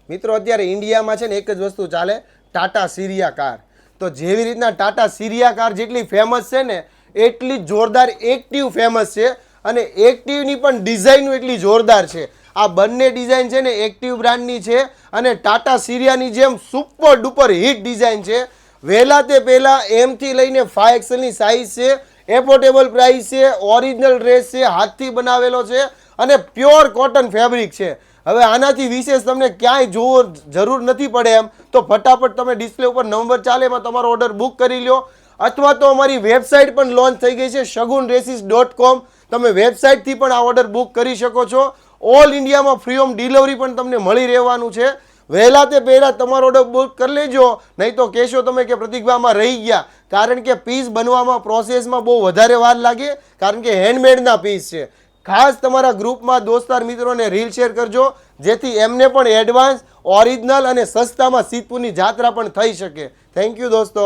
મિત્રો અત્યારે ઇન્ડિયામાં છે ને એક જ વસ્તુ ચાલે, ટાટા સિરિયા કાર. તો જેવી રીતના ટાટા સિરિયા કાર જેટલી ફેમસ છે ને એટલી જ જોરદાર એક્ટિવ ફેમસ છે. અને એક્ટિવની પણ ડિઝાઇન એટલી જોરદાર છે. આ બંને ડિઝાઇન છે ને એક્ટિવ બ્રાન્ડની છે અને ટાટા સિરિયાની જેમ સુપર ડુપર હિટ ડિઝાઇન છે. વહેલા તે પહેલાં એમથી લઈને 5XL ની સાઇઝ છે, એફોર્ડેબલ પ્રાઇસ છે, ઓરિજિનલ ડ્રેસ છે, હાથથી બનાવેલો છે અને પ્યોર કોટન ફેબ્રિક છે. હવે આનાથી વિશેષ તમને ક્યાંય જોવો જરૂર નથી પડે એમ તો ફટાફટ તમે ડિસ્પ્લે ઉપર નંબર ચાલે એમાં તમારો ઓર્ડર બુક કરી લો, અથવા તો અમારી વેબસાઇટ પણ લોન્ચ થઈ ગઈ છે shagunDresses.com. તમે વેબસાઇટથી પણ આ ઓર્ડર બુક કરી શકો છો. ઓલ ઇન્ડિયામાં ફ્રી હોમ ડિલિવરી પણ તમને મળી રહેવાનું છે. વહેલા તે પહેલાં તમારો ઓર્ડર બુક કરી લેજો, નહીં તો કહેશો તમે કે પ્રતિકભાઈમાં રહી ગયા, કારણ કે પીસ બનવામાં પ્રોસેસમાં બહુ વધારે વાર લાગે, કારણ કે હેન્ડમેડના પીસ છે. ખાસ તમારા ગ્રુપમાં દોસ્તાર મિત્રોને રીલ શેર કરજો, જેથી એમને પણ એડવાન્સ, ઓરિજિનલ અને સસ્તામાં સિદ્ધપુરની જાત્રા પણ થઈ શકે. થેન્ક યુ દોસ્તો.